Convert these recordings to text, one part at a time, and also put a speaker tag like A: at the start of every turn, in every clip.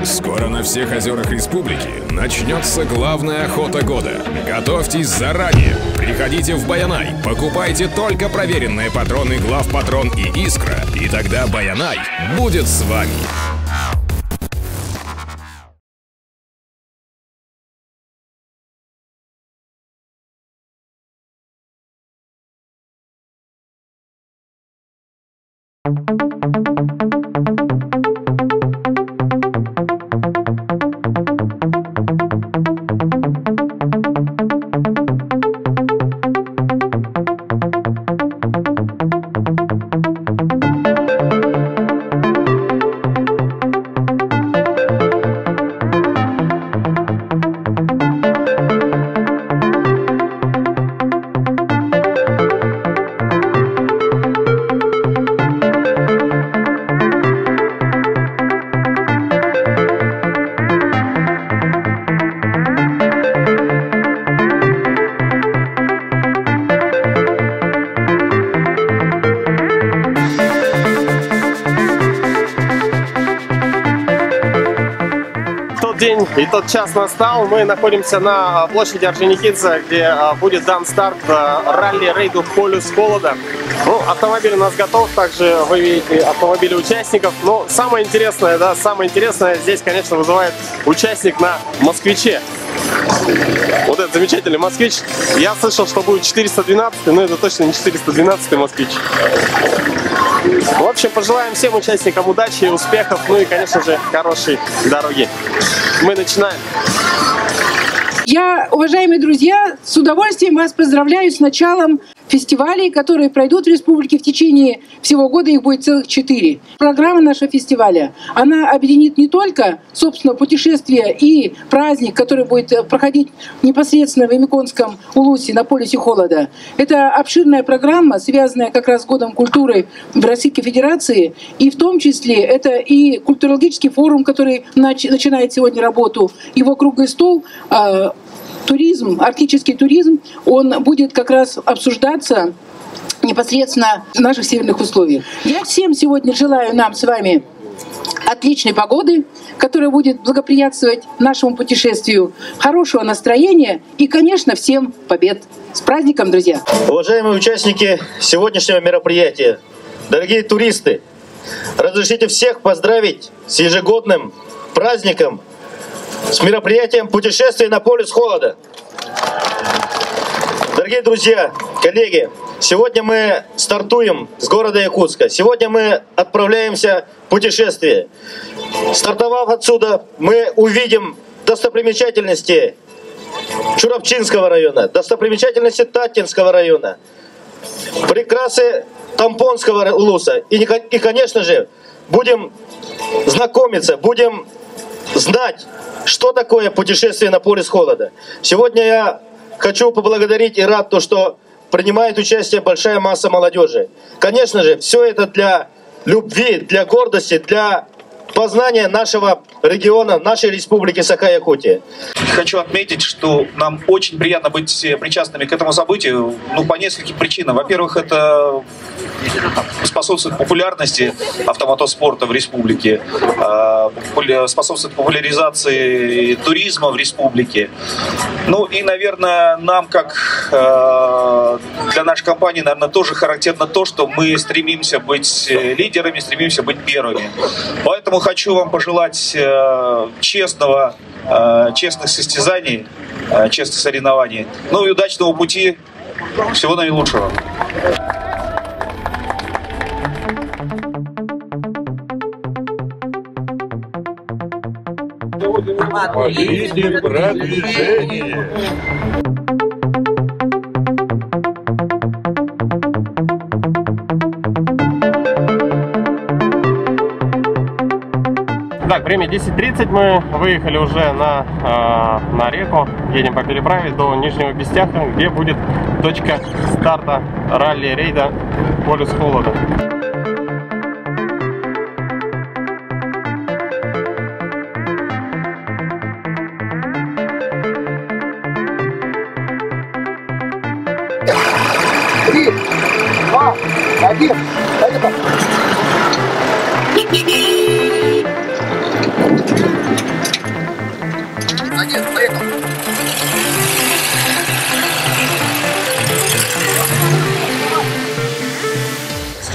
A: Скоро на всех озерах республики начнется главная охота года. Готовьтесь заранее. Приходите в Баянай, покупайте только проверенные патроны Главпатрон и Искра, и тогда Баянай будет с вами.
B: День и тот час настал. Мы находимся на площади Орджоникидзе, где будет дан старт ралли-рейду «Полюс холода». Ну, автомобиль у нас готов, также вы видите автомобили участников. Но самое интересное, да, самое интересное здесь, конечно, вызывает участник на москвиче. Вот этот замечательный москвич. Я слышал, что будет 412, но это точно не 412 москвич. В общем, пожелаем всем участникам удачи, успехов, ну и, конечно же, хорошей дороги. Мы начинаем.
C: Я, уважаемые друзья, с удовольствием вас поздравляю с началом фестивалей, которые пройдут в республике в течение всего года, их будет целых 4. Программа нашего фестиваля, она объединит не только, собственно, путешествие и праздник, который будет проходить непосредственно в Ямиконском улусе на полюсе холода. Это обширная программа, связанная как раз с Годом культуры в Российской Федерации, и в том числе это и культурологический форум, который начинает сегодня работу, его круглый стол, туризм, арктический туризм, он будет как раз обсуждаться непосредственно в наших северных условиях. Я всем сегодня желаю нам с вами отличной погоды, которая будет благоприятствовать нашему путешествию, хорошего настроения и, конечно, всем побед. С праздником, друзья!
D: Уважаемые участники сегодняшнего мероприятия, дорогие туристы, разрешите всех поздравить с ежегодным праздником, с мероприятием путешествия на полюс холода. Дорогие друзья, коллеги, сегодня мы стартуем с города Якутска. Сегодня мы отправляемся в путешествие. Стартовав отсюда, мы увидим достопримечательности Чурапчинского района, достопримечательности Татинского района, прекрасы Тампонского улуса. И, конечно же, будем знакомиться, будем знать, что такое путешествие на полюс холода. Сегодня я хочу поблагодарить и рад, что принимает участие большая масса молодежи. Конечно же, все это для любви, для гордости, для познания нашего региона, нашей республики Саха-Якутия.
E: Хочу отметить, что нам очень приятно быть причастными к этому событию, по нескольким причинам. Во-первых, это способствует популярности автомотоспорта в республике, способствует популяризации туризма в республике. Ну и, наверное, нам, как для нашей компании, наверное, тоже характерно то, что мы стремимся быть лидерами, стремимся быть первыми. Поэтому хочу вам пожелать честных состязаний, честных соревнований. Ну и удачного пути. Всего наилучшего.
F: Полите продвижение.
B: Так, время 10:30, мы выехали уже на реку, едем по переправе до Нижнего Бестяха, где будет точка старта ралли-рейда «Полюс холода».
G: Три, два, один, поехали!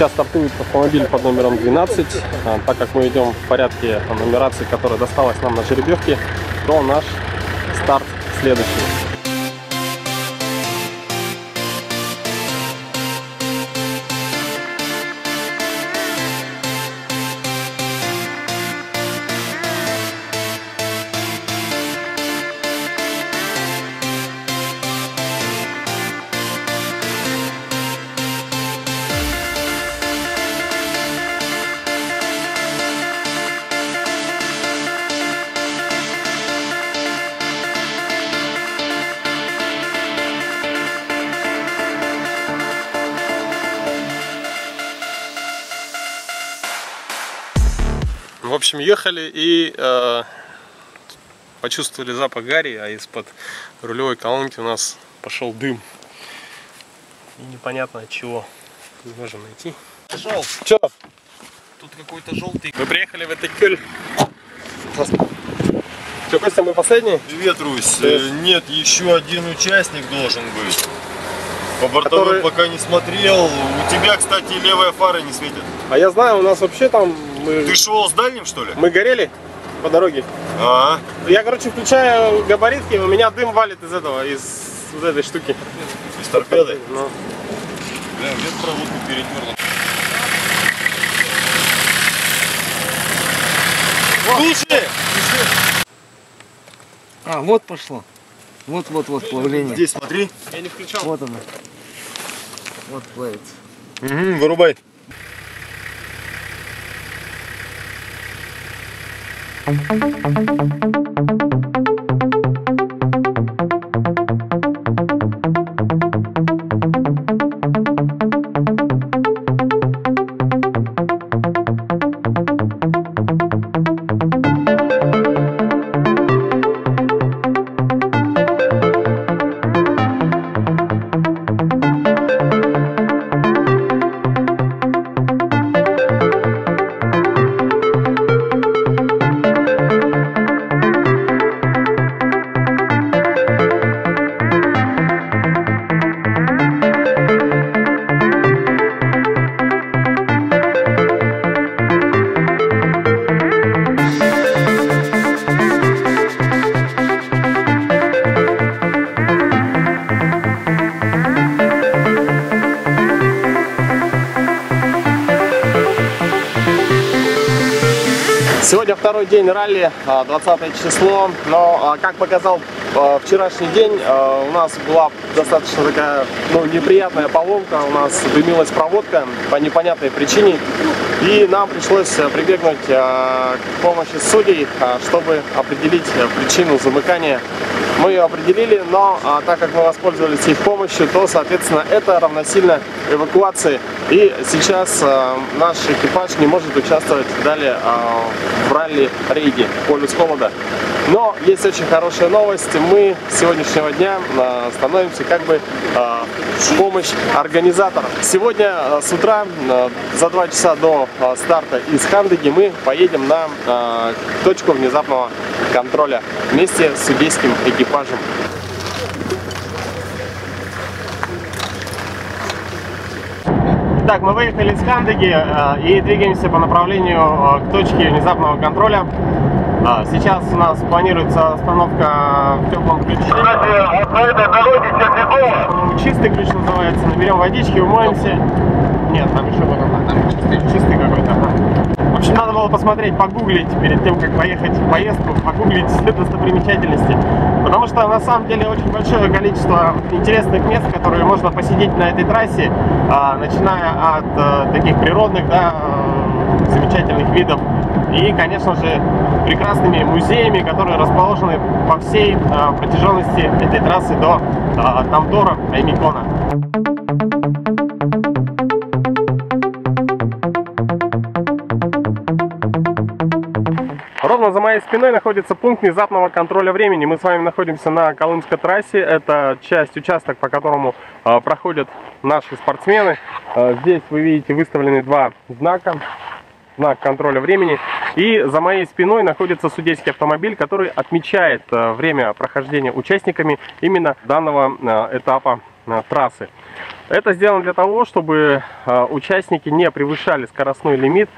B: Сейчас стартует автомобиль под номером 12. Так как мы идем в порядке нумерации, которая досталась нам на жеребьевке, то наш старт следующий. В общем, ехали и почувствовали запах гари, а из-под рулевой колонки у нас пошел дым. И непонятно от чего. Не можем найти. Пошел. Че?
E: Тут какой-то желтый.
B: Мы приехали в Этекюль. Че, Костя, мы последний?
H: Привет, Русь. Нет, еще один участник должен быть. По бортовым пока не смотрел. У тебя, кстати, левая фара не светит.
B: А я знаю, у нас вообще там...
H: Ты шел с дальним, что ли?
B: Мы горели по дороге. Я, короче, включаю габаритки, у меня дым валит из этого, из вот этой штуки.
H: Из торпеды?
B: Ну.
H: Бля, где-то проводку перетерла. Слушай!
G: А, вот пошло. Вот плавление.
H: Здесь смотри.
B: Я не включал.
G: Вот оно. Вот плавится.
H: Вырубай.
B: Сегодня второй день ралли, 20 число, но, как показал вчерашний день, у нас была достаточно такая, неприятная поломка, у нас дымилась проводка по непонятной причине, и нам пришлось прибегнуть к помощи судей, чтобы определить причину замыкания. Мы ее определили, но так как мы воспользовались их помощью, то, соответственно, это равносильно эвакуации. И сейчас наш экипаж не может участвовать далее в ралли-рейде «Полюс холода». Но есть очень хорошая новость. Мы с сегодняшнего дня становимся как бы в помощь организаторам. Сегодня с утра, за 2 часа до старта из Хандыги, мы поедем на точку внезапного контроля вместе с судейским экипажем. Так, мы выехали из Хандыги и двигаемся по направлению к точке внезапного контроля. Сейчас у нас планируется остановка в теплом ключе. Чистый ключ называется. Наберем водички, умоемся. Нет, там еще чистый какой-то. В общем, надо было посмотреть, погуглить перед тем, как поехать в поездку, погуглить достопримечательности. Потому что на самом деле очень большое количество интересных мест, которые можно посетить на этой трассе, начиная от таких природных, замечательных видов, и, конечно же, прекрасными музеями, которые расположены по всей протяженности этой трассы до Тамдора, Аймикона. Ровно за моей спиной находится пункт внезапного контроля времени. Мы с вами находимся на Колымской трассе. Это участок, по которому проходят наши спортсмены. Здесь вы видите выставлены 2 знака. Знак контроля времени. И за моей спиной находится судейский автомобиль, который отмечает время прохождения участниками именно данного этапа трассы. Это сделано для того, чтобы участники не превышали скоростной лимит,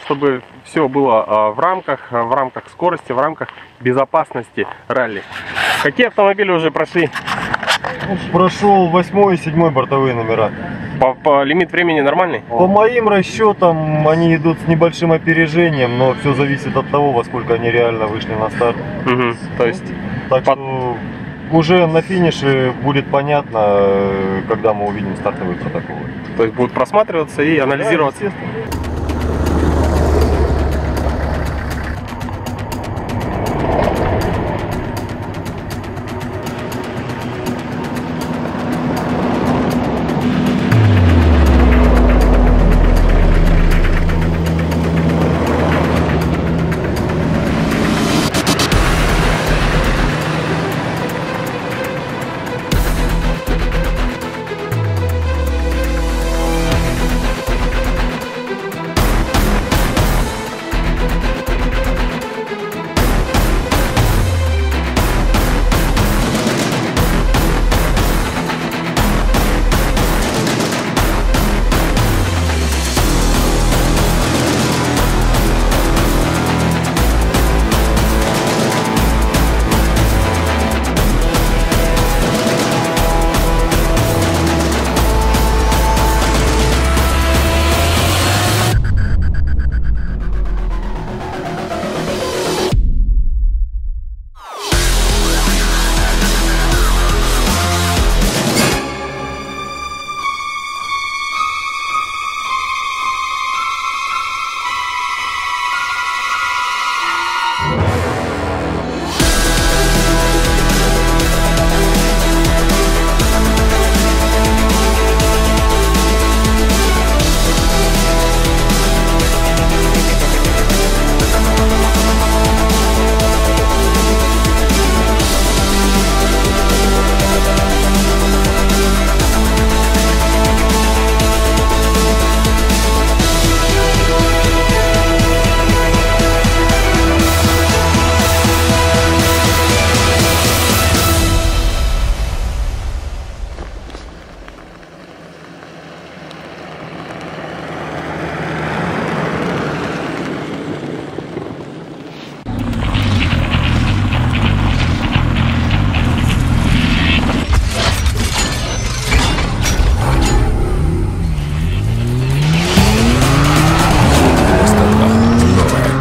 B: чтобы все было в рамках скорости, в рамках безопасности ралли. Какие автомобили уже прошли?
H: Прошел 8 и 7 бортовые номера.
B: По лимит времени нормальный?
H: По моим расчетам они идут с небольшим опережением, но все зависит от того, во сколько они реально вышли на старт.
B: То есть
H: так что уже на финише будет понятно, когда мы увидим стартовые протоколы.
B: То есть будут просматриваться и анализироваться.
H: Да, естественно.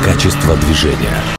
I: Качество движения.